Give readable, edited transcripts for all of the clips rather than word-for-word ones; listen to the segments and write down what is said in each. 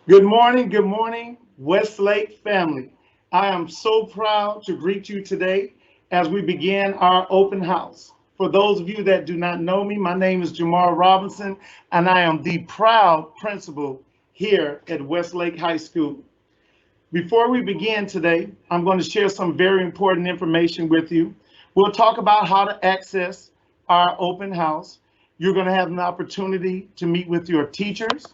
Good morning, Westlake family. I am so proud to greet you today as we begin our open house. For those of you that do not know me, my name is Jamar Robinson, and I am the proud principal here at Westlake High School. Before we begin today, I'm going to share some very important information with you. We'll talk about how to access our open house. You're going to have an opportunity to meet with your teachers,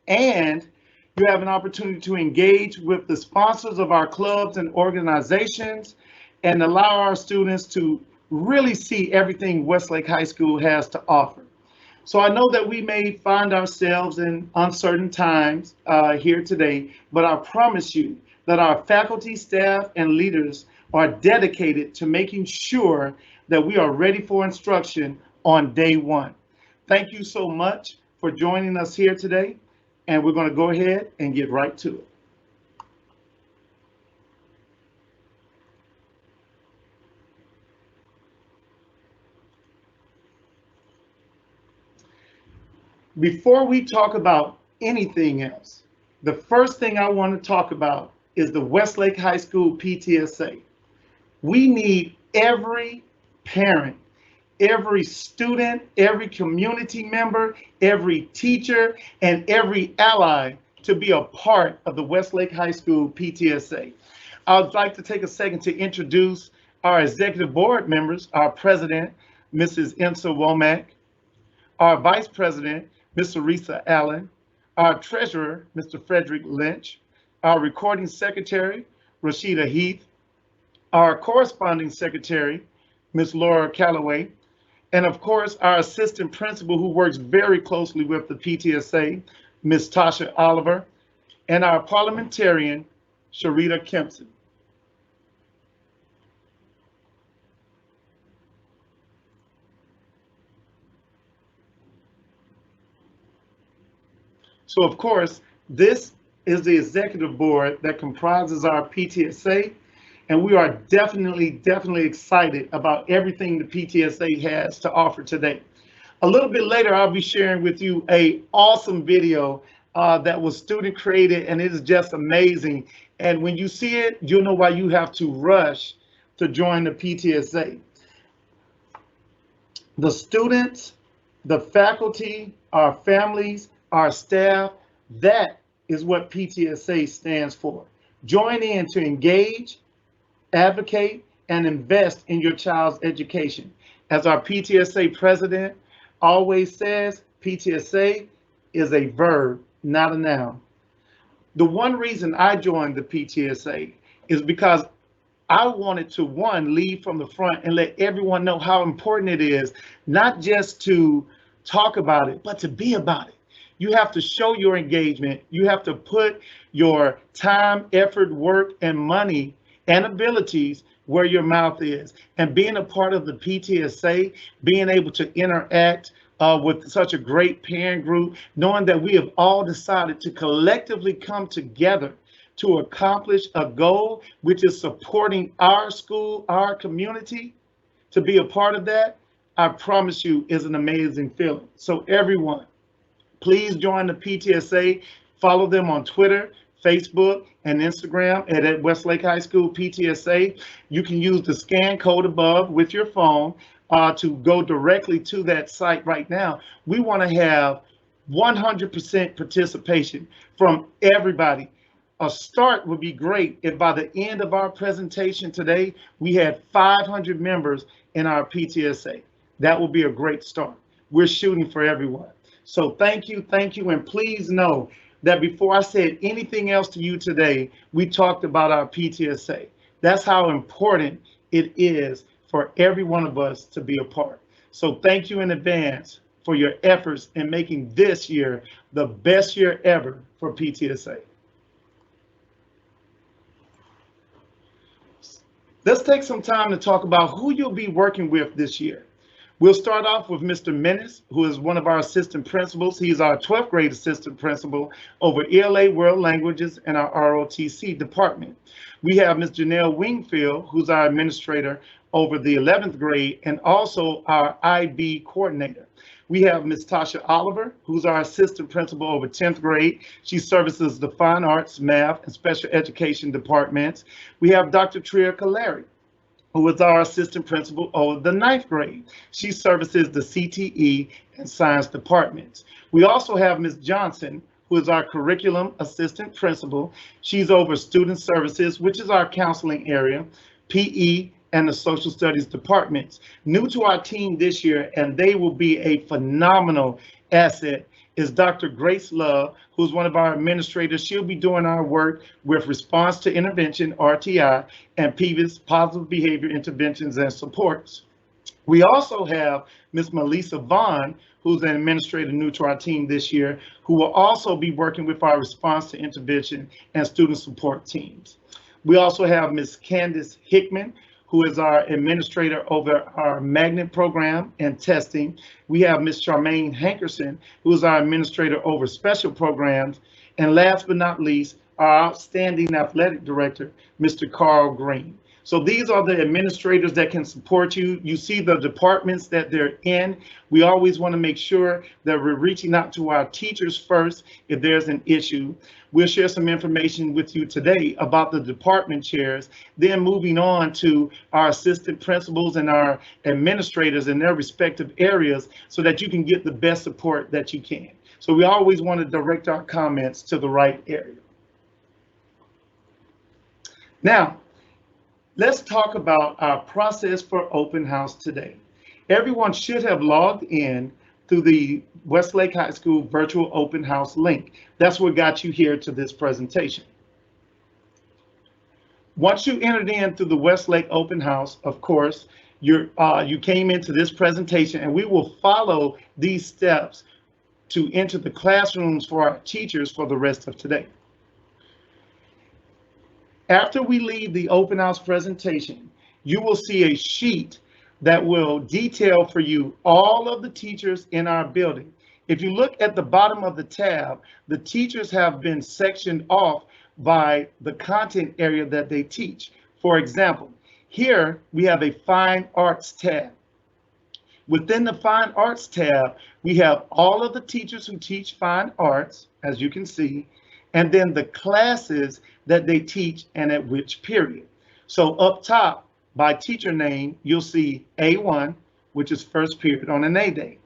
and you have an opportunity to engage with the sponsors of our clubs and organizations and allow our students to really see everything Westlake High School has to offer. So I know that we may find ourselves in uncertain times here today, but I promise you that our faculty, staff, and leaders are dedicated to making sure that we are ready for instruction on day one. Thank you so much for joining us here today, and we're going to go ahead and get right to it. Before we talk about anything else, the first thing I want to talk about is the Westlake High School PTSA. We need every parent, every student, every community member, every teacher, and every ally to be a part of the Westlake High School PTSA. I'd like to take a second to introduce our executive board members, our president, Mrs. Imsa Womack, our vice president, Ms. Arisa Allen, our treasurer, Mr. Frederick Lynch, our recording secretary, Rashida Heath, our corresponding secretary, Ms. Laura Calloway, and of course, our assistant principal who works very closely with the PTSA, Ms. Tasha Oliver, and our parliamentarian, Sharita Kempson. So of course, this is the executive board that comprises our PTSA, and we are definitely excited about everything the PTSA has to offer today. A little bit later, I'll be sharing with you a awesome video that was student created, and it is just amazing. And when you see it, you'll know why you have to rush to join the PTSA. The students, the faculty, our families, our staff, that is what PTSA stands for. Join in to engage, advocate, and invest in your child's education. As our PTSA president always says, PTSA is a verb, not a noun. The one reason I joined the PTSA is because I wanted to, one, lead from the front and let everyone know how important it is, not just to talk about it, but to be about it. You have to show your engagement. You have to put your time, effort, work, and money and abilities where your mouth is. And being a part of the PTSA, being able to interact with such a great parent group, knowing that we have all decided to collectively come together to accomplish a goal, which is supporting our school, our community, to be a part of that, I promise you is an amazing feeling. So everyone, please join the PTSA. Follow them on Twitter, Facebook, and Instagram at Westlake High School PTSA. You can use the scan code above with your phone to go directly to that site right now. We want to have 100% participation from everybody. A start would be great if by the end of our presentation today, we had 500 members in our PTSA. That would be a great start. We're shooting for everyone. So thank you, and please know that before I said anything else to you today, we talked about our PTSA. That's how important it is for every one of us to be a part. So thank you in advance for your efforts in making this year the best year ever for PTSA. Let's take some time to talk about who you'll be working with this year. We'll start off with Mr. Menace, who is one of our assistant principals. He's our 12th grade assistant principal over ELA World Languages and our ROTC department. We have Ms. Janelle Wingfield, who's our administrator over the 11th grade and also our IB coordinator. We have Ms. Tasha Oliver, who's our assistant principal over 10th grade. She services the fine arts, math, and special education departments. We have Dr. Tria Kaleri, who is our assistant principal over the 9th grade. She services the CTE and science departments. We also have Ms. Johnson, who is our curriculum assistant principal. She's over student services, which is our counseling area, PE, and the social studies departments. New to our team this year, and they will be a phenomenal asset, is Dr. Grace Love, who's one of our administrators. She'll be doing our work with response to intervention, RTI, and PBIS, positive behavior interventions and supports. We also have Ms. Melissa Vaughn, who's an administrator new to our team this year, who will also be working with our response to intervention and student support teams. We also have Ms. Candace Hickman, who is our administrator over our magnet program and testing. We have Ms. Charmaine Hankerson, who is our administrator over special programs. And last but not least, our outstanding athletic director, Mr. Carl Green. So these are the administrators that can support you. You see the departments that they're in. We always want to make sure that we're reaching out to our teachers first if there's an issue. We'll share some information with you today about the department chairs, then moving on to our assistant principals and our administrators in their respective areas so that you can get the best support that you can. So we always want to direct our comments to the right area. Now, let's talk about our process for open house today. Everyone should have logged in through the Westlake High School virtual open house link. That's what got you here to this presentation. Once you entered in through the Westlake open house, of course, you came into this presentation, and we will follow these steps to enter the classrooms for our teachers for the rest of today. After we leave the open house presentation, you will see a sheet that will detail for you all of the teachers in our building. If you look at the bottom of the tab, the teachers have been sectioned off by the content area that they teach. For example, here we have a fine arts tab. Within the fine arts tab, we have all of the teachers who teach fine arts, as you can see, and then the classes that they teach and at which period. So up top, by teacher name, you'll see A1, which is first period on an A day.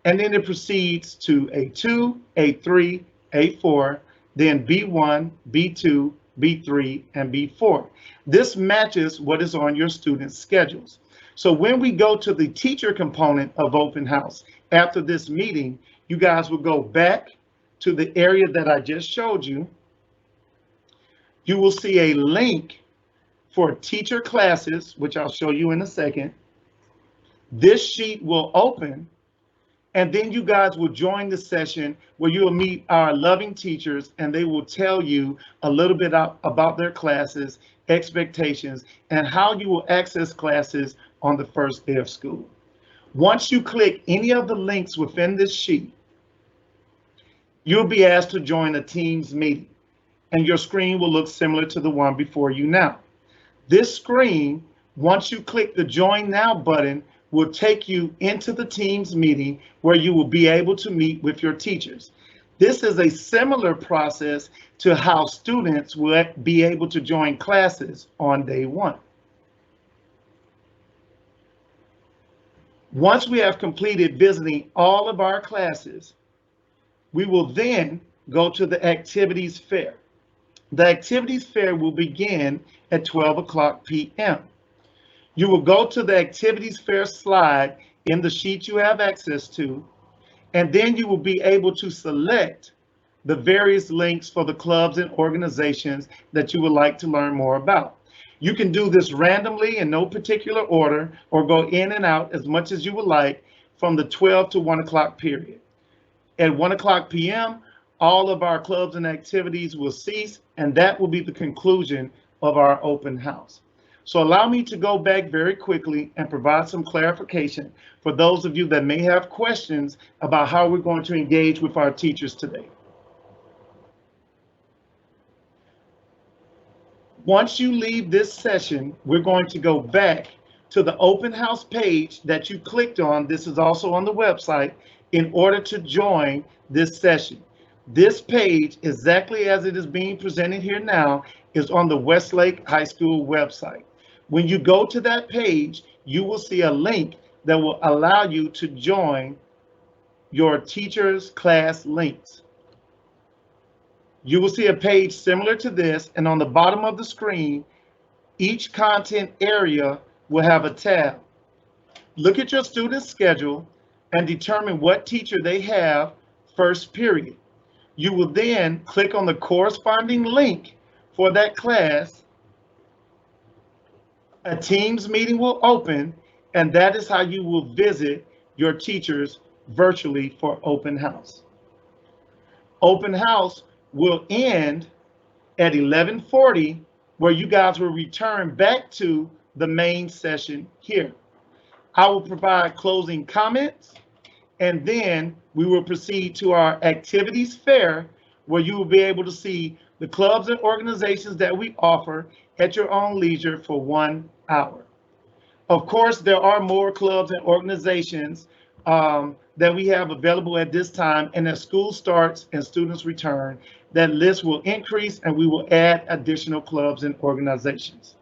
And then it proceeds to A2, A3, A4, then B1, B2, B3, and B4. This matches what is on your students' schedules. So when we go to the teacher component of open house, after this meeting, you guys will go back to the area that I just showed you. You will see a link for teacher classes, which I'll show you in a second. This sheet will open, and then you guys will join the session where you will meet our loving teachers, and they will tell you a little bit about their classes, expectations, and how you will access classes on the first day of school. Once you click any of the links within this sheet, you'll be asked to join a Teams meeting. and your screen will look similar to the one before you now. This screen, once you click the Join Now button, will take you into the Teams meeting where you will be able to meet with your teachers. This is a similar process to how students will be able to join classes on day one. Once we have completed visiting all of our classes, we will then go to the activities fair. The activities fair will begin at 12 o'clock p.m. You will go to the activities fair slide in the sheet you have access to, and then you will be able to select the various links for the clubs and organizations that you would like to learn more about. You can do this randomly in no particular order or go in and out as much as you would like from the 12 to 1 o'clock period. At 1 o'clock p.m., all of our clubs and activities will cease, and that will be the conclusion of our open house. So allow me to go back very quickly and provide some clarification for those of you that may have questions about how we're going to engage with our teachers today. Once you leave this session, we're going to go back to the open house page that you clicked on. This is also on the website in order to join this session. This page, exactly as it is being presented here now, is on the Westlake High School website. When you go to that page, you will see a link that will allow you to join your teacher's class links. You will see a page similar to this, and on the bottom of the screen, each content area will have a tab. Look at your student's schedule and determine what teacher they have first period. You will then click on the corresponding link for that class. A Teams meeting will open, and that is how you will visit your teachers virtually for open house. Open house will end at 11:40, where you guys will return back to the main session here. I will provide closing comments, and then we will proceed to our activities fair, where you will be able to see the clubs and organizations that we offer at your own leisure for 1 hour. Of course, there are more clubs and organizations that we have available at this time, and as school starts and students return, that list will increase and we will add additional clubs and organizations.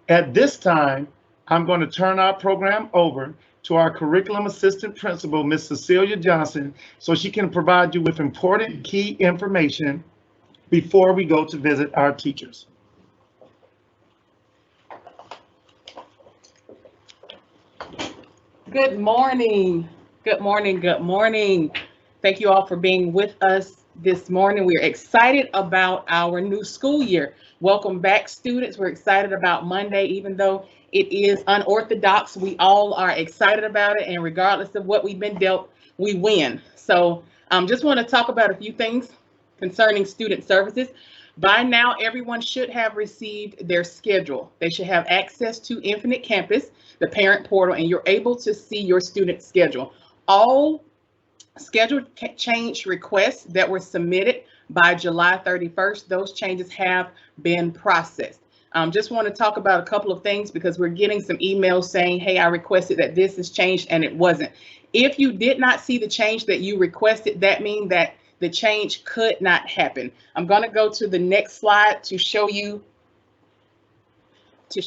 At this time, I'm going to turn our program over to our curriculum assistant principal, Ms. Cecilia Johnson, so she can provide you with important key information before we go to visit our teachers. Good morning. Good morning. Good morning. Thank you all for being with us this morning. We're excited about our new school year. Welcome back, students. We're excited about Monday, even though it is unorthodox. We all are excited about it, and regardless of what we've been dealt, we win. So just want to talk about a few things concerning student services. By now, everyone should have received their schedule. They should have access to Infinite Campus, the parent portal, and you're able to see your student schedule. All schedule change requests that were submitted by July 31st, those changes have been processed. Just want to talk about a couple of things because we're getting some emails saying, hey, I requested that this is changed and it wasn't. If you did not see the change that you requested, that means that the change could not happen. I'm going to go to the next slide to show you the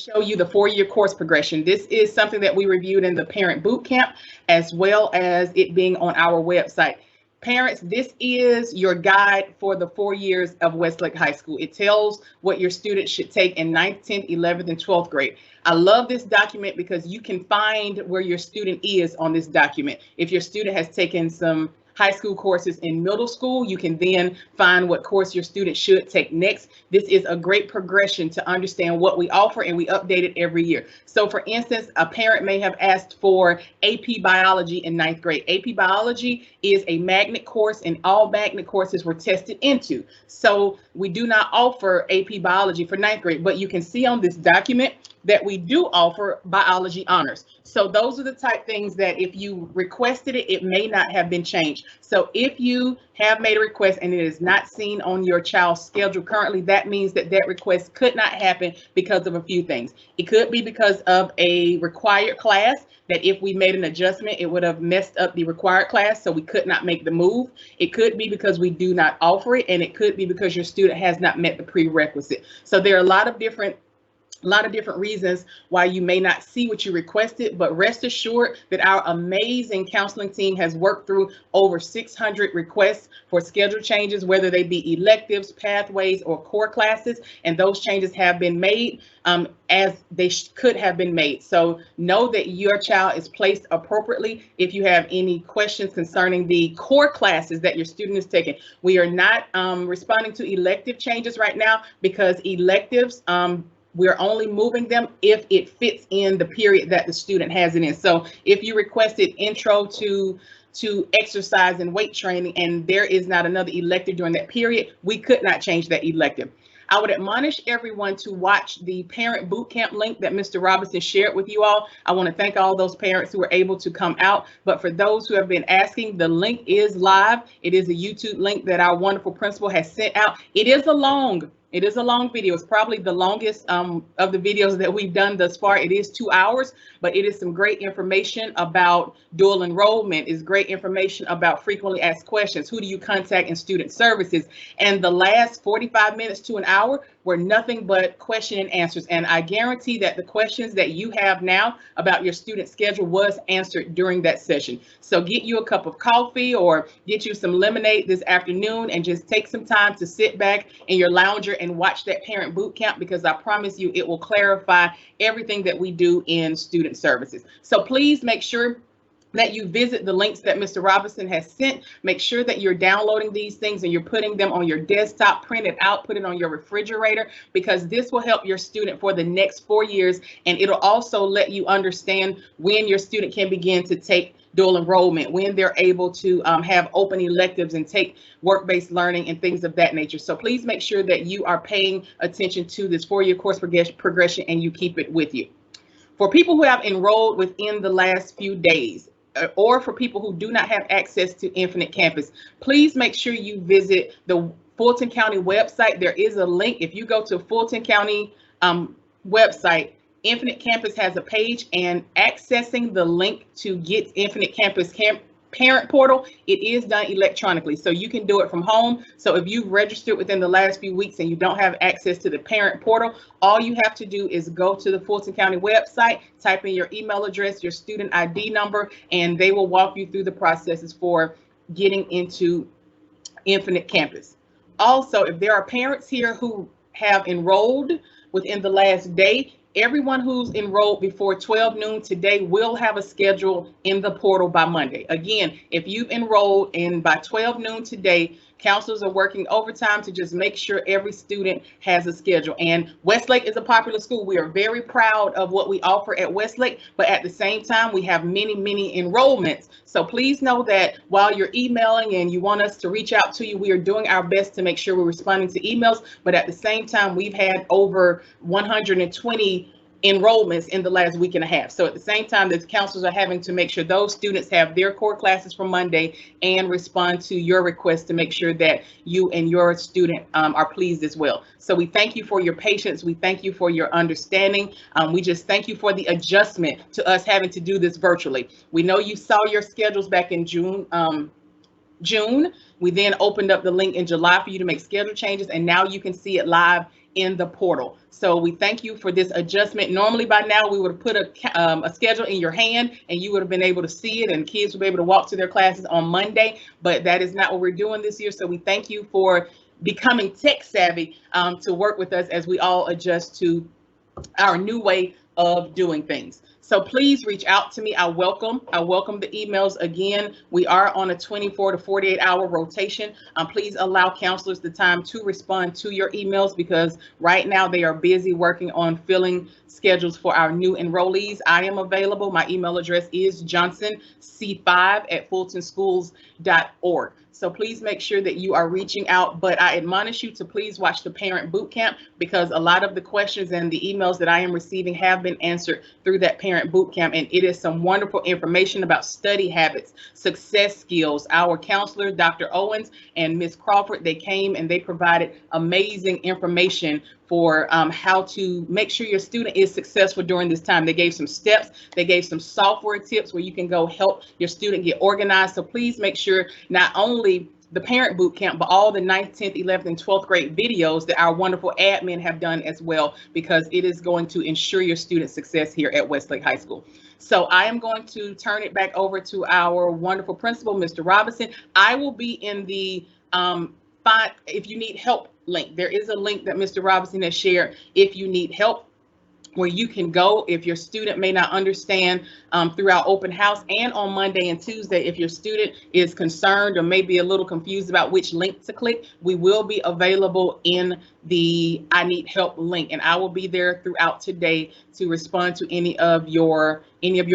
4-year course progression. This is something that we reviewed in the parent boot camp, as well as it being on our website. Parents, this is your guide for the 4 years of Westlake High School. It tells what your students should take in 9th, 10th, 11th, and 12th grade. I love this document because you can find where your student is on this document. If your student has taken some high school courses in middle school, you can then find what course your student should take next. This is a great progression to understand what we offer, and we update it every year. So for instance, a parent may have asked for AP Biology in 9th grade. AP Biology is a magnet course, and all magnet courses were tested into. So we do not offer AP Biology for 9th grade, but you can see on this document that we do offer biology honors. So those are the type things that if you requested it, it may not have been changed. So if you have made a request and it is not seen on your child's schedule currently, that means that that request could not happen because of a few things. It could be because of a required class, that if we made an adjustment, it would have messed up the required class, so we could not make the move. It could be because we do not offer it, and it could be because your student has not met the prerequisite. So there are a lot of different reasons why you may not see what you requested, but rest assured that our amazing counseling team has worked through over 600 requests for schedule changes, whether they be electives, pathways, or core classes, and those changes have been made as they could have been made. So know that your child is placed appropriately. If you have any questions concerning the core classes that your student is taking, we are not responding to elective changes right now, because electives, we're only moving them if it fits in the period that the student has it in. So if you requested intro to exercise and weight training and there is not another elective during that period, we could not change that elective. I would admonish everyone to watch the parent boot camp link that Mr. Robinson shared with you all. I want to thank all those parents who were able to come out. But for those who have been asking, the link is live. It is a YouTube link that our wonderful principal has sent out. It is a long video. It's probably the longest of the videos that we've done thus far. It is 2 hours, but it is some great information about dual enrollment. It's great information about frequently asked questions. Who do you contact in student services? And the last 45 minutes to an hour were nothing but question and answers. And I guarantee that the questions that you have now about your student schedule was answered during that session. So get you a cup of coffee or get you some lemonade this afternoon and just take some time to sit back in your lounger and watch that parent boot camp, because I promise you it will clarify everything that we do in student services. So please make sure that you visit the links that Mr. Robinson has sent. Make sure that you're downloading these things and you're putting them on your desktop, print it out, put it on your refrigerator, because this will help your student for the next 4 years. And it'll also let you understand when your student can begin to take dual enrollment, when they're able to have open electives and take work-based learning and things of that nature. So please make sure that you are paying attention to this 4-year course progression and you keep it with you. For people who have enrolled within the last few days, or for people who do not have access to Infinite Campus, please make sure you visit the Fulton County website. There is a link. If you go to Fulton County website, Infinite Campus has a page, and accessing the link to get Infinite Campus parent portal, it is done electronically, so you can do it from home. So if you've registered within the last few weeks and you don't have access to the parent portal, all you have to do is go to the Fulton County website, type in your email address, your student ID number, and they will walk you through the processes for getting into Infinite Campus. Also, if there are parents here who have enrolled within the last day, everyone who's enrolled before 12 noon today will have a schedule in the portal by Monday. Again, if you've enrolled and by 12 noon today, counselors are working overtime to just make sure every student has a schedule. And Westlake is a popular school. We are very proud of what we offer at Westlake, but at the same time, we have many enrollments. So please know that while you're emailing and you want us to reach out to you, we are doing our best to make sure we're responding to emails. But at the same time, we've had over 120 enrollments in the last week and a half. So at the same time, the counselors are having to make sure those students have their core classes for Monday and respond to your request to make sure that you and your student are pleased as well. So we thank you for your patience. We thank you for your understanding. We just thank you for the adjustment to us having to do this virtually. We know you saw your schedules back in June. We then opened up the link in July for you to make schedule changes, and now you can see it live in the portal. So we thank you for this adjustment. Normally by now we would have put a schedule in your hand and you would have been able to see it and kids would be able to walk to their classes on Monday, but that is not what we're doing this year. So we thank you for becoming tech savvy to work with us as we all adjust to our new way of doing things. So please reach out to me. I welcome the emails. Again, we are on a 24 to 48 hour rotation. Please allow counselors the time to respond to your emails because right now they are busy working on filling schedules for our new enrollees. I am available. My email address is johnsonc5@fultonschools.org. So please make sure that you are reaching out, but I admonish you to please watch the Parent Boot Camp because a lot of the questions and the emails that I am receiving have been answered through that Parent Boot Camp, and it is some wonderful information about study habits, success skills. Our counselor, Dr. Owens and Ms. Crawford, they came and they provided amazing information for how to make sure your student is successful during this time. They gave some steps, they gave some software tips where you can go help your student get organized. So please make sure not only the Parent Boot Camp, but all the 9th, 10th, 11th, and 12th grade videos that our wonderful admin have done as well, because it is going to ensure your student success here at Westlake High School. So I am going to turn it back over to our wonderful principal, Mr. Robinson. I will be in the if you need help link. There is a link that Mr. Robinson has shared if you need help, where you can go if your student may not understand through our open house, and on Monday and Tuesday if your student is concerned or maybe a little confused about which link to click. We will be available in the I need help link, and I will be there throughout today to respond to any of your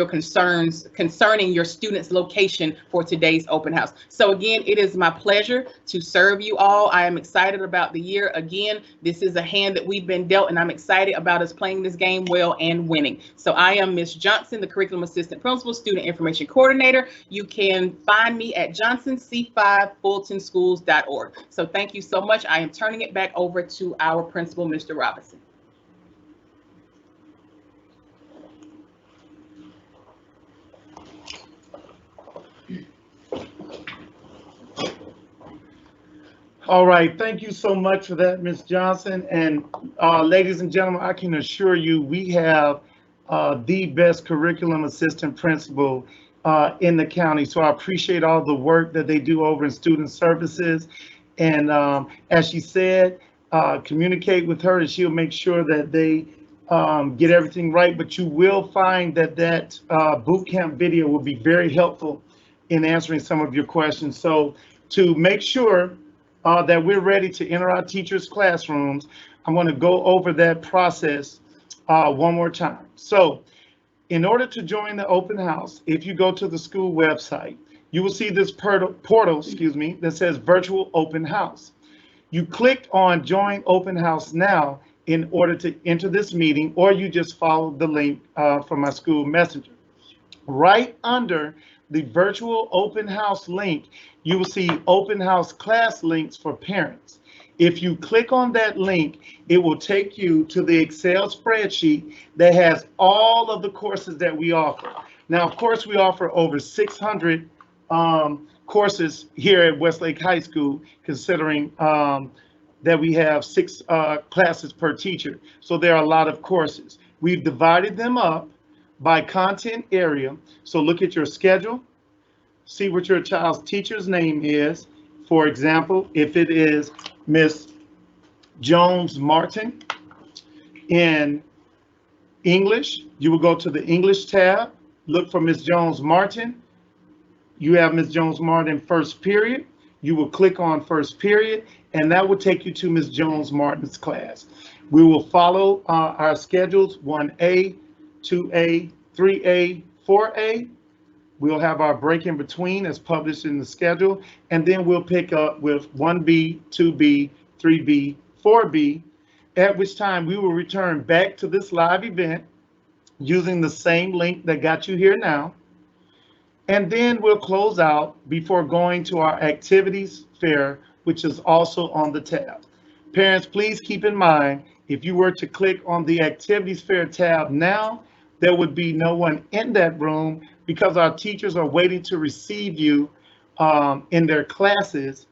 concerns concerning your student's location for today's open house. So again, it is my pleasure to serve you all. I am excited about the year. Again, this is a hand that we've been dealt, and I'm excited about us playing this game well and winning. So I am Ms. Johnson, the Curriculum Assistant Principal, Student Information Coordinator. You can find me at johnsonc5fultonschools.org. So thank you so much. I am turning it back over to our principal, Mr. Robinson. All right, thank you so much for that, Ms. Johnson. And ladies and gentlemen, I can assure you we have the best curriculum assistant principal in the county. So I appreciate all the work that they do over in student services. And as she said, communicate with her and she'll make sure that they get everything right. But you will find that boot camp video will be very helpful in answering some of your questions. So to make sure that we're ready to enter our teachers' classrooms, I'm going to go over that process one more time. So in order to join the open house, if you go to the school website, you will see this portal, that says virtual open house. You click on join open house now in order to enter this meeting, or you just follow the link from my school messenger. Right under the virtual open house link, you will see open house class links for parents. If you click on that link, it will take you to the Excel spreadsheet that has all of the courses that we offer. Now, of course, we offer over 600 courses here at Westlake High School, considering that we have 6 classes per teacher. So there are a lot of courses. We've divided them up by content area. So look at your schedule, see what your child's teacher's name is. For example, if it is Miss Jones Martin in English, you will go to the English tab, look for Miss Jones Martin. You have Miss Jones Martin first period. You will click on first period, and that will take you to Miss Jones Martin's class. We will follow our schedules 1A, 2A, 3A, 4A. We'll have our break in between as published in the schedule, and then we'll pick up with 1B, 2B, 3B, 4B, at which time we will return back to this live event using the same link that got you here now. And then we'll close out before going to our activities fair, which is also on the tab. Parents, please keep in mind, if you were to click on the activities fair tab now, there would be no one in that room because our teachers are waiting to receive you in their classes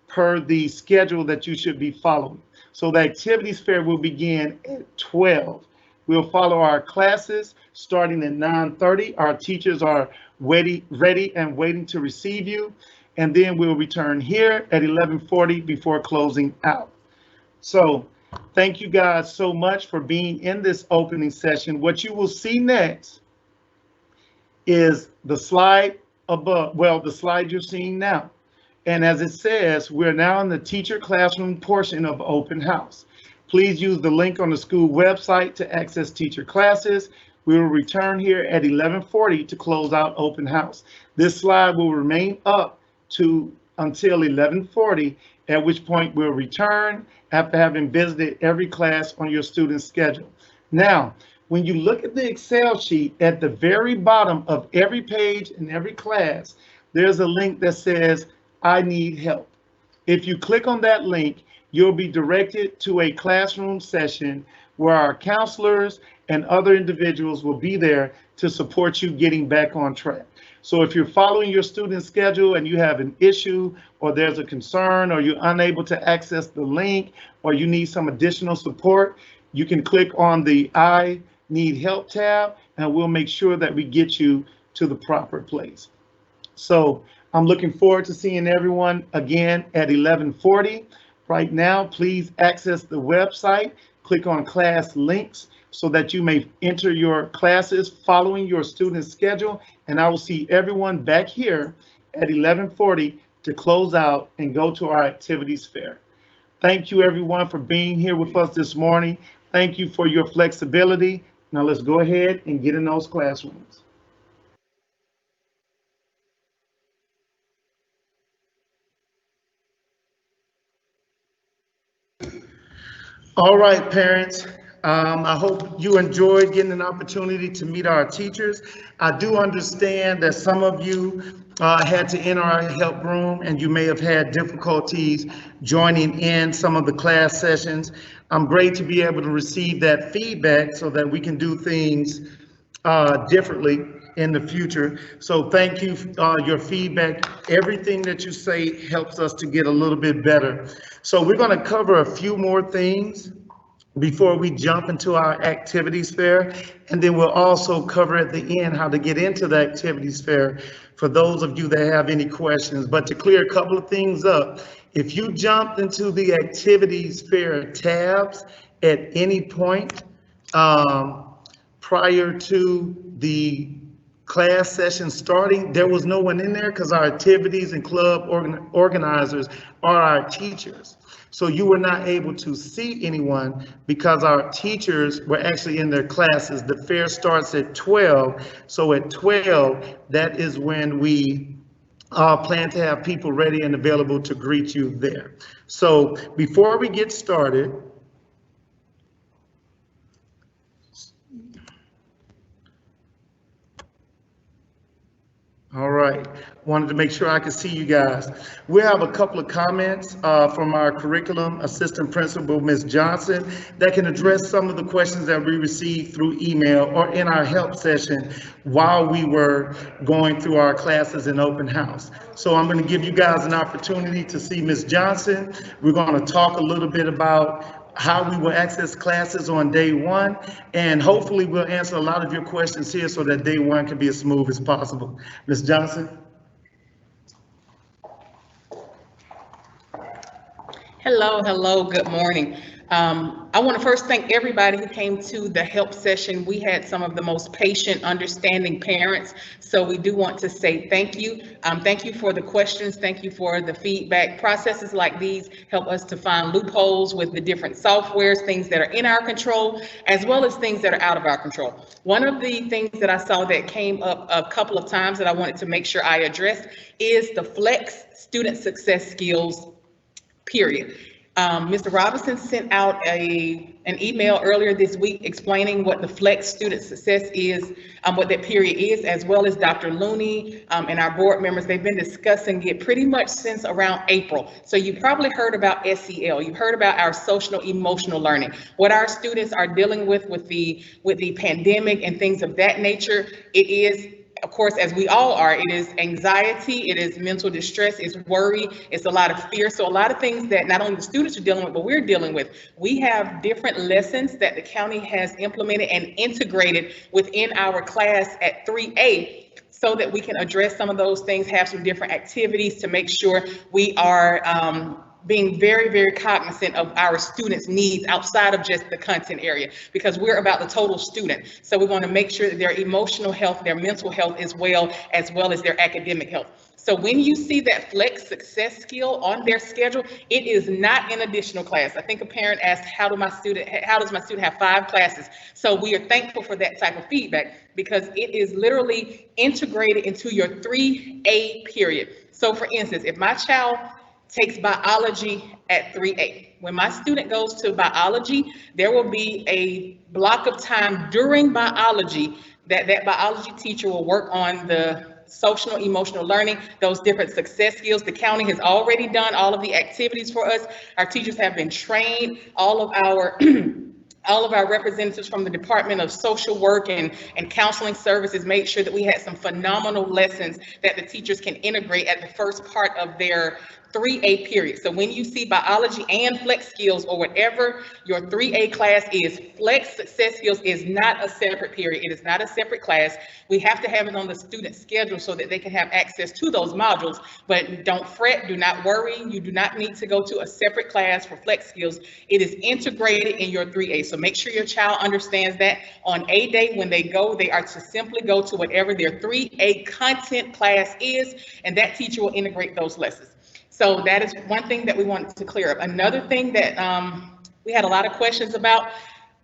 per the schedule that you should be following. So the activities fair will begin at 12. We'll follow our classes starting at 9:30. Our teachers are ready and waiting to receive you. And then we'll return here at 11:40 before closing out. So thank you guys so much for being in this opening session. What you will see next is the slide above, well, the slide you're seeing now. And as it says, we're now in the teacher classroom portion of open house. Please use the link on the school website to access teacher classes. We will return here at 11:40 to close out open house. This slide will remain up to until 11:40, at which point we'll return after having visited every class on your student schedule. Now, when you look at the Excel sheet at the very bottom of every page in every class, there's a link that says, I need help. If you click on that link, you'll be directed to a classroom session where our counselors and other individuals will be there to support you getting back on track. So if you're following your student schedule and you have an issue or there's a concern or you're unable to access the link or you need some additional support, you can click on the I Need Help tab and we'll make sure that we get you to the proper place. So I'm looking forward to seeing everyone again at 11:40. Right now, please access the website, click on class links so that you may enter your classes following your student schedule. And I will see everyone back here at 11:40 to close out and go to our activities fair. Thank you everyone for being here with us this morning. Thank you for your flexibility. Now let's go ahead and get in those classrooms. All right, parents. I hope you enjoyed getting an opportunity to meet our teachers. I do understand that some of you had to enter our help room and you may have had difficulties joining in some of the class sessions. I'm great to be able to receive that feedback so that we can do things differently in the future. So thank you, your feedback. Everything that you say helps us to get a little bit better. So we're going to cover a few more things before we jump into our activities fair. And then we'll also cover at the end how to get into the activities fair for those of you that have any questions. But to clear a couple of things up, if you jumped into the activities fair tabs at any point prior to the class session starting, there was no one in there because our activities and club organizers are our teachers. So you were not able to see anyone because our teachers were actually in their classes. The fair starts at 12. So at 12, that is when we plan to have people ready and available to greet you there. So before we get started, all right, wanted to make sure I could see you guys. We have a couple of comments from our curriculum assistant principal, Ms. Johnson, that can address some of the questions that we received through email or in our help session while we were going through our classes in open house. So I'm going to give you guys an opportunity to see Ms. Johnson. We're going to talk a little bit about how we will access classes on day one, and hopefully we'll answer a lot of your questions here so that day one can be as smooth as possible. Ms. Johnson? Hello, good morning. I want to first thank everybody who came to the help session. We had some of the most patient, understanding parents, so we do want to say thank you. Thank you for the questions. Thank you for the feedback. Processes like these help us to find loopholes with the different softwares, things that are in our control, as well as things that are out of our control. One of the things that I saw that came up a couple of times that I wanted to make sure I addressed is the flex student success skills period. Mr. Robinson sent out an email earlier this week explaining what the flex student success is, what that period is, as well as Dr. Looney and our board members. They've been discussing it pretty much since around April. So you probably heard about SEL. You've heard about our social emotional learning, what our students are dealing with the pandemic and things of that nature. It is, of course, as we all are, it is anxiety, it is mental distress, it's worry, it's a lot of fear. So a lot of things that not only the students are dealing with, but we're dealing with. We have different lessons that the county has implemented and integrated within our class at 3A so that we can address some of those things, have some different activities to make sure we are being very, very cognizant of our students' needs outside of just the content area, because we're about the total student. So we're going to make sure that their emotional health, their mental health as well as their academic health. So when you see that flex success skill on their schedule, it is not an additional class. I think a parent asked, how does my student have 5 classes? So we are thankful for that type of feedback, because it is literally integrated into your 3A period. So for instance, if my child takes biology at 3A, when my student goes to biology, there will be a block of time during biology that biology teacher will work on the social emotional learning, those different success skills. The county has already done all of the activities for us. Our teachers have been trained. All of our all of our representatives from the Department of Social Work and Counseling Services made sure that we had some phenomenal lessons that the teachers can integrate at the first part of their 3A period. So when you see biology and flex skills, or whatever your 3A class is, flex success skills is not a separate period. It is not a separate class. We have to have it on the student schedule so that they can have access to those modules. But don't fret, do not worry. You do not need to go to a separate class for flex skills. It is integrated in your 3A. So make sure your child understands that on A day when they go, they are to simply go to whatever their 3A content class is, and that teacher will integrate those lessons. So that is one thing that we wanted to clear up. Another thing that we had a lot of questions about,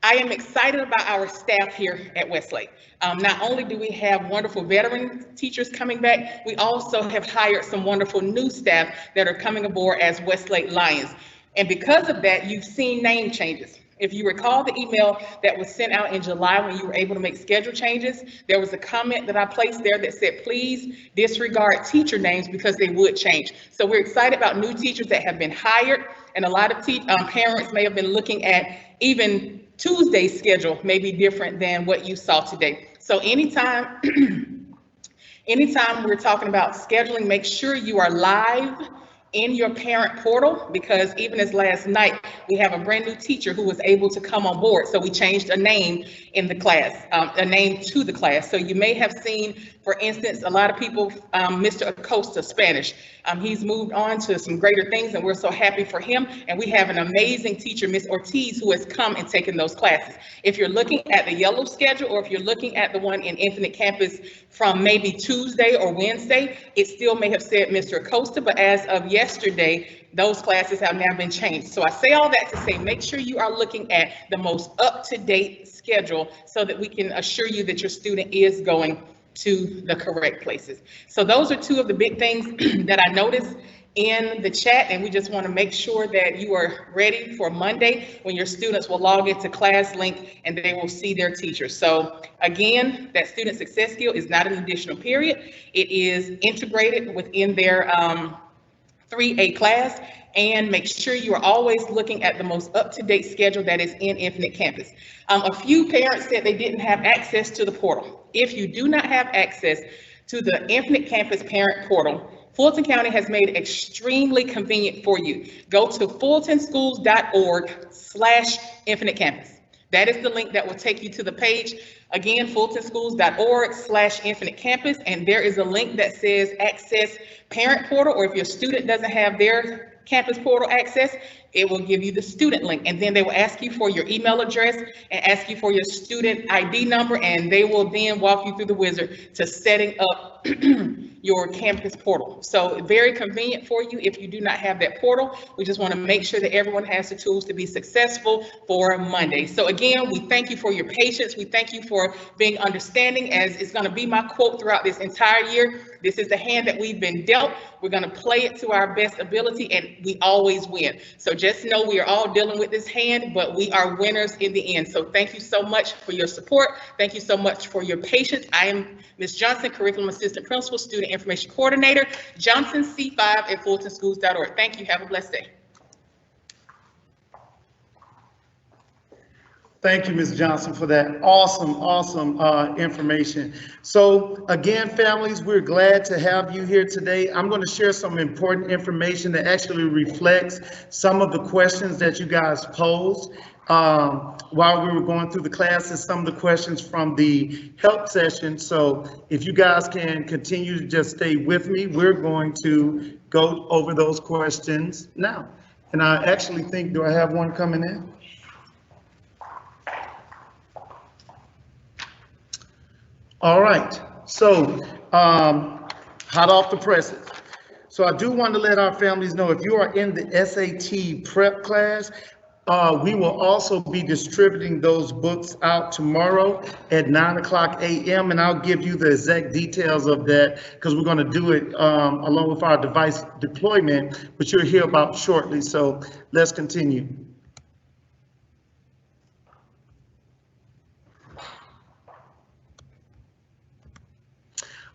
I am excited about our staff here at Westlake. Not only do we have wonderful veteran teachers coming back, we also have hired some wonderful new staff that are coming aboard as Westlake Lions. And because of that, you've seen name changes. If you recall the email that was sent out in July when you were able to make schedule changes, there was a comment that I placed there that said, please disregard teacher names because they would change. So we're excited about new teachers that have been hired, and a lot of parents may have been looking at even Tuesday's schedule may be different than what you saw today. So anytime we're talking about scheduling, make sure you are live in your parent portal, because even as last night, we have a brand new teacher who was able to come on board. So we changed a name in the class, a name to the class. So you may have seen, for instance, a lot of people, Mr. Acosta, Spanish. He's moved on to some greater things, and we're so happy for him. And we have an amazing teacher, Miss Ortiz, who has come and taken those classes. If you're looking at the yellow schedule, or if you're looking at the one in Infinite Campus from maybe Tuesday or Wednesday, it still may have said Mr. Acosta, but as of yesterday, those classes have now been changed. So I say all that to say, make sure you are looking at the most up-to-date schedule so that we can assure you that your student is going to the correct places. So those are two of the big things that I noticed in the chat, and we just want to make sure that you are ready for Monday when your students will log into ClassLink and they will see their teacher. So again, that student success skill is not an additional period. It is integrated within their 3A class, and make sure you are always looking at the most up-to-date schedule that is in Infinite Campus. A few parents said they didn't have access to the portal. If you do not have access to the Infinite Campus parent portal, Fulton County has made it extremely convenient for you. Go to fultonschools.org/Infinite Campus. That is the link that will take you to the page. Again, fultonschools.org/Infinite Campus, and there is a link that says access parent portal, or if your student doesn't have their campus portal access, it will give you the student link, and then they will ask you for your email address and ask you for your student ID number, and they will then walk you through the wizard to setting up your campus portal. So very convenient for you if you do not have that portal. We just want to make sure that everyone has the tools to be successful for Monday. So again, we thank you for your patience. We thank you for being understanding, as it's going to be my quote throughout this entire year. This is the hand that we've been dealt. We're going to play it to our best ability, and we always win. So just know we are all dealing with this hand, but we are winners in the end. So thank you so much for your support. Thank you so much for your patience. I am Ms. Johnson, Curriculum Assistant Principal, Student Information Coordinator, Johnson C5 at fultonschools.org. Thank you. Have a blessed day. Thank you, Ms. Johnson, for that awesome information. So again, families, we're glad to have you here today. I'm going to share some important information that actually reflects some of the questions that you guys posed while we were going through the classes, some of the questions from the help session. So if you guys can continue to just stay with me, we're going to go over those questions now. And I actually think, do I have one coming in? All right, so hot off the presses. So I do want to let our families know, if you are in the SAT prep class, we will also be distributing those books out tomorrow at 9 o'clock a.m. And I'll give you the exact details of that, because we're going to do it along with our device deployment, which you'll hear about shortly. So let's continue.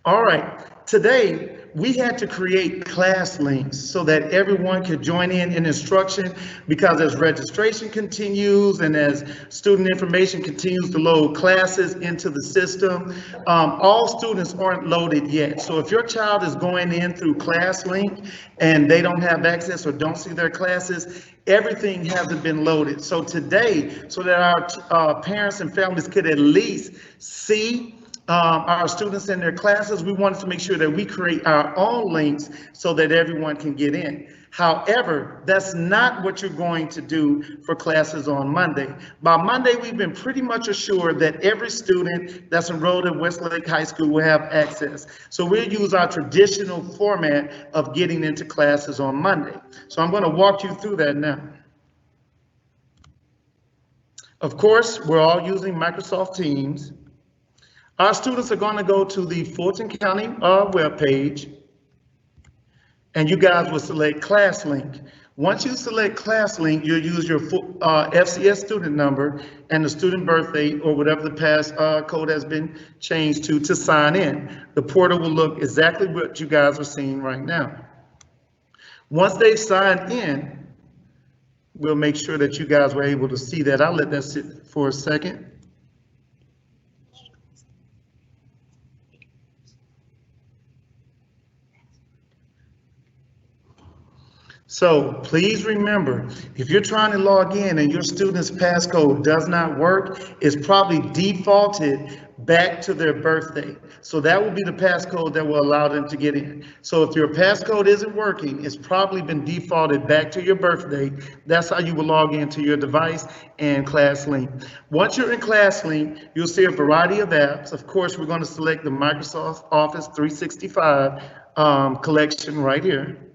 All right, today we had to create class links so that everyone could join in instruction, because as registration continues and as student information continues to load classes into the system, all students aren't loaded yet. So if your child is going in through ClassLink and they don't have access or don't see their classes, everything hasn't been loaded. So today, so that our parents and families could at least see our students in their classes, we wanted to make sure that we create our own links so that everyone can get in. However, that's not what you're going to do for classes on Monday. By Monday, we've been pretty much assured that every student that's enrolled at Westlake High School will have access. So we'll use our traditional format of getting into classes on Monday. So I'm going to walk you through that now. Of course, we're all using Microsoft Teams. Our students are going to go to the Fulton County webpage, and you guys will select ClassLink. Once you select ClassLink, you'll use your FCS student number and the student birth date, or whatever the pass code has been changed to sign in. The portal will look exactly what you guys are seeing right now. Once they've signed in, we'll make sure that you guys were able to see that. I'll let that sit for a second. So please remember, if you're trying to log in and your student's passcode does not work, it's probably defaulted back to their birthday. So that will be the passcode that will allow them to get in. So if your passcode isn't working, it's probably been defaulted back to your birthday. That's how you will log into your device and ClassLink. Once you're in ClassLink, you'll see a variety of apps. Of course, we're going to select the Microsoft Office 365 collection right here.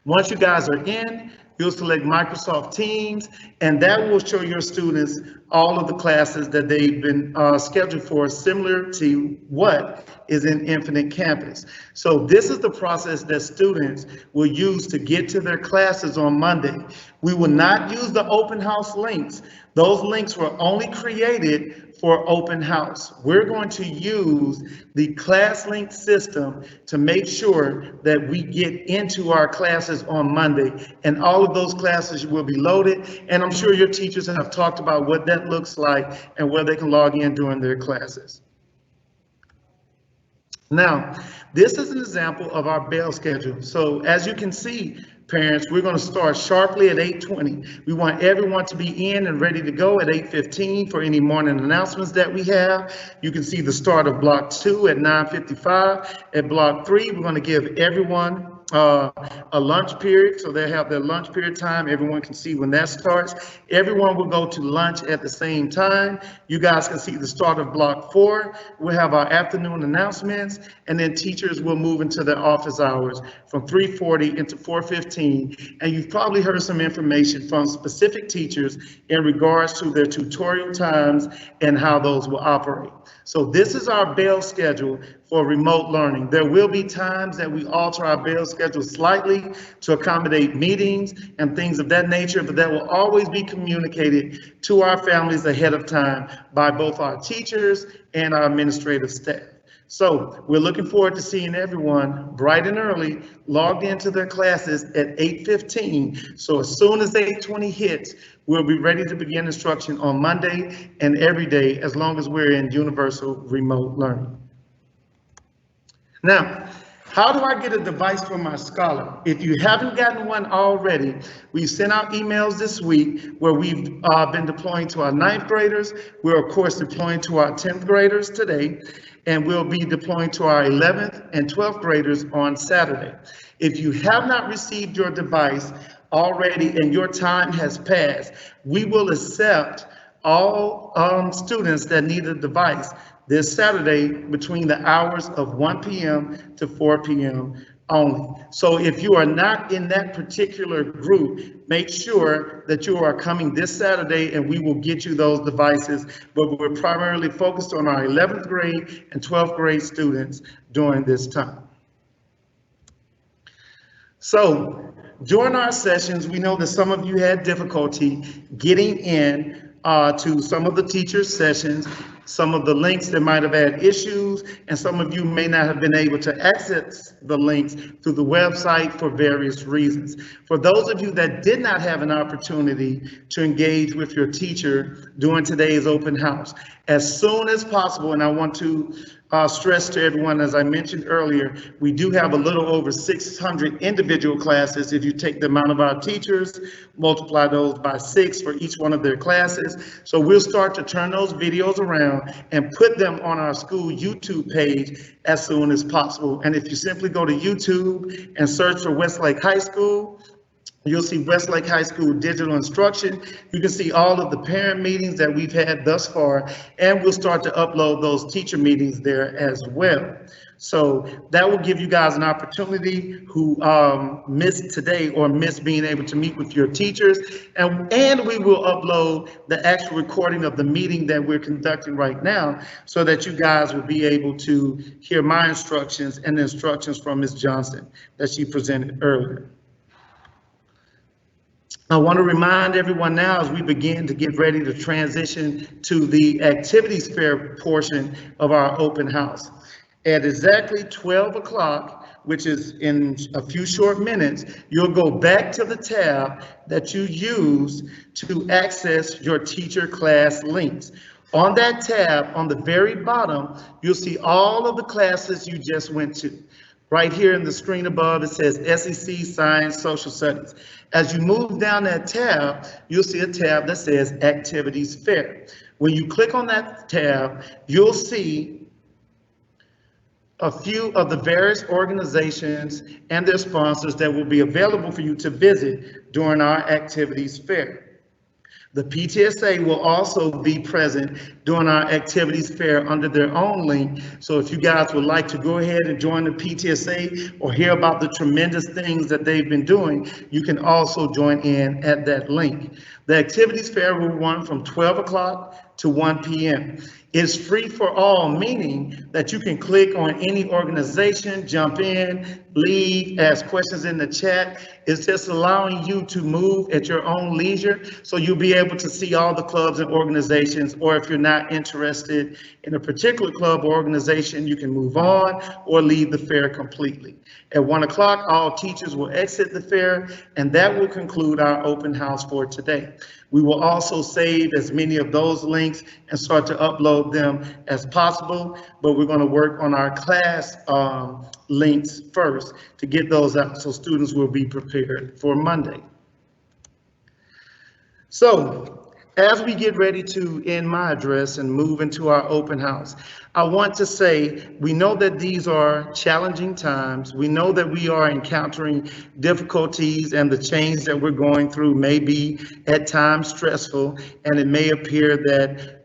Once you guys are in, you'll select Microsoft Teams, and that will show your students all of the classes that they've been scheduled for, similar to what is in Infinite Campus. So this is the process that students will use to get to their classes on Monday. We will not use the open house links. Those links were only created for open house. We're going to use the ClassLink system to make sure that we get into our classes on Monday, and all of those classes will be loaded. And I'm sure your teachers have talked about what that looks like and where they can log in during their classes. Now, this is an example of our bell schedule. So as you can see, parents, we're going to start sharply at 8:20. We want everyone to be in and ready to go at 8:15 for any morning announcements that we have. You can see the start of block 2 at 9:55. At block 3, we're going to give everyone a lunch period, so they have their lunch period time. Everyone can see when that starts. Everyone will go to lunch at the same time. You guys can see the start of block 4. We'll have our afternoon announcements, and then teachers will move into their office hours from 3:40 into 4:15. And you've probably heard some information from specific teachers in regards to their tutorial times and how those will operate. So this is our bell schedule for remote learning. There will be times that we alter our bell schedule slightly to accommodate meetings and things of that nature, but that will always be communicated to our families ahead of time by both our teachers and our administrative staff. So we're looking forward to seeing everyone bright and early logged into their classes at 8:15. So as soon as 8:20 hits, we'll be ready to begin instruction on Monday and every day, as long as we're in universal remote learning. Now, how do I get a device for my scholar? If you haven't gotten one already, we've sent out emails this week where we've been deploying to our 9th graders. We're of course deploying to our 10th graders today, and we'll be deploying to our 11th and 12th graders on Saturday. If you have not received your device, already and your time has passed, we will accept all students that need a device this Saturday between the hours of 1 p.m. to 4 p.m. only. So if you are not in that particular group, make sure that you are coming this Saturday and we will get you those devices. But we're primarily focused on our 11th grade and 12th grade students during this time. So during our sessions, we know that some of you had difficulty getting in to some of the teachers' sessions, some of the links that might have had issues, and some of you may not have been able to access the links through the website for various reasons. For those of you that did not have an opportunity to engage with your teacher during today's open house, as soon as possible, and I want to stress to everyone, as I mentioned earlier, we do have a little over 600 individual classes. If you take the amount of our teachers, multiply those by 6 for each one of their classes. So we'll start to turn those videos around and put them on our school YouTube page as soon as possible. And if you simply go to YouTube and search for Westlake High School, you'll see Westlake High School Digital Instruction. You can see all of the parent meetings that we've had thus far, and we'll start to upload those teacher meetings there as well. So that will give you guys an opportunity who missed today or missed being able to meet with your teachers. And we will upload the actual recording of the meeting that we're conducting right now so that you guys will be able to hear my instructions and the instructions from Ms. Johnson that she presented earlier. I want to remind everyone now as we begin to get ready to transition to the activities fair portion of our open house. At exactly 12 o'clock, which is in a few short minutes, you'll go back to the tab that you use to access your teacher class links. On that tab, on the very bottom, you'll see all of the classes you just went to. Right here in the screen above, it says SEC Science Social Studies. As you move down that tab, you'll see a tab that says Activities Fair. When you click on that tab, you'll see a few of the various organizations and their sponsors that will be available for you to visit during our Activities Fair. The PTSA will also be present during our activities fair under their own link. So if you guys would like to go ahead and join the PTSA or hear about the tremendous things that they've been doing, you can also join in at that link. The activities fair will run from 12 o'clock to 1 p.m. It's free for all, meaning that you can click on any organization, jump in, leave, ask questions in the chat. It's just allowing you to move at your own leisure, so you'll be able to see all the clubs and organizations, or if you're not interested in a particular club or organization, you can move on or leave the fair completely. At 1 o'clock, all teachers will exit the fair, and that will conclude our open house for today. We will also save as many of those links and start to upload them as possible, but we're going to work on our class links first to get those out so students will be prepared for Monday. So as we get ready to end my address and move into our open house, I want to say we know that these are challenging times. We know that we are encountering difficulties, and the change that we're going through may be at times stressful, and it may appear that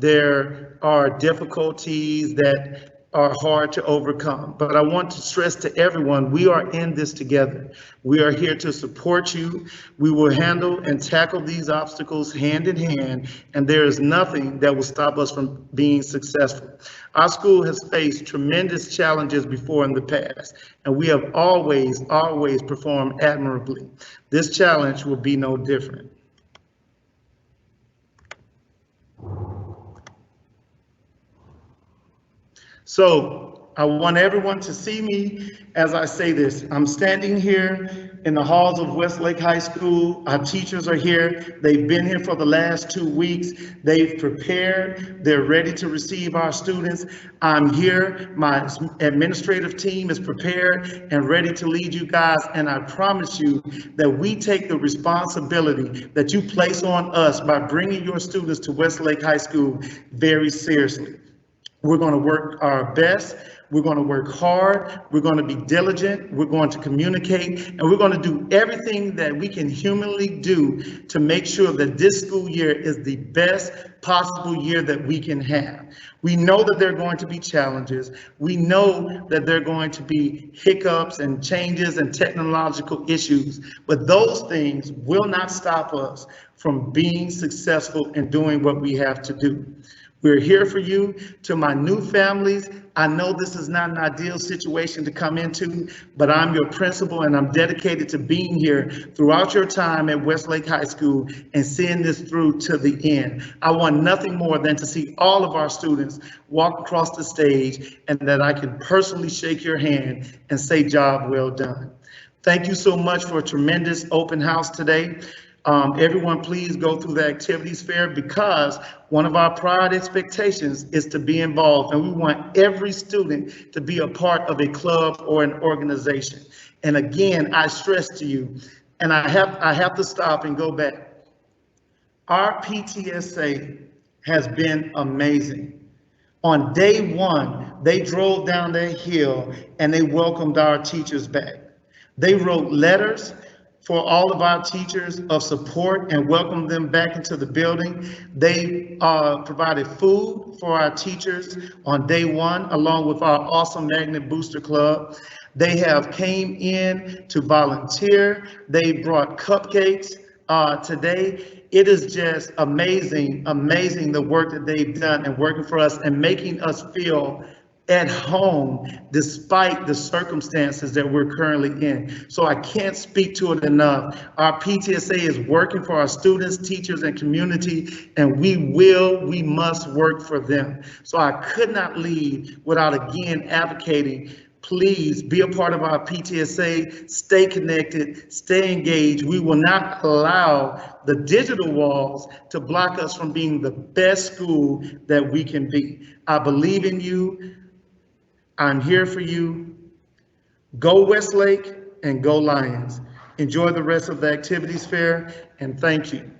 there are difficulties that are hard to overcome. But I want to stress to everyone, we are in this together. We are here to support you. We will handle and tackle these obstacles hand in hand, and there is nothing that will stop us from being successful. Our school has faced tremendous challenges before in the past, and we have always performed admirably. This challenge will be no different. So I want everyone to see me as I say this. I'm standing here in the halls of Westlake High School. Our teachers are here. They've been here for the last 2 weeks. They've prepared. They're ready to receive our students. I'm here. My administrative team is prepared and ready to lead you guys. And I promise you that we take the responsibility that you place on us by bringing your students to Westlake High School very seriously. We're going to work our best. We're going to work hard. We're going to be diligent. We're going to communicate, and we're going to do everything that we can humanly do to make sure that this school year is the best possible year that we can have. We know that there are going to be challenges. We know that there are going to be hiccups and changes and technological issues, but those things will not stop us from being successful and doing what we have to do. We're here for you. To my new families, I know this is not an ideal situation to come into, but I'm your principal and I'm dedicated to being here throughout your time at Westlake High School and seeing this through to the end. I want nothing more than to see all of our students walk across the stage and that I can personally shake your hand and say, job well done. Thank you so much for a tremendous open house today. Everyone, please go through the activities fair, because one of our prior expectations is to be involved, and we want every student to be a part of a club or an organization. And again, I stress to you, and I have to stop and go back. Our PTSA has been amazing. On day one, they drove down that hill and they welcomed our teachers back. They wrote letters for all of our teachers of support and welcomed them back into the building. They provided food for our teachers on day one, along with our awesome Magnet Booster Club. They have came in to volunteer. They brought cupcakes today. It is just amazing, amazing the work that they've done and working for us and making us feel at home despite the circumstances that we're currently in. So I can't speak to it enough. Our PTSA is working for our students, teachers, and community, and we must work for them. So I could not leave without again advocating, please be a part of our PTSA, stay connected, stay engaged. We will not allow the digital walls to block us from being the best school that we can be. I believe in you. I'm here for you. Go Westlake and go Lions. Enjoy the rest of the activities fair, and thank you.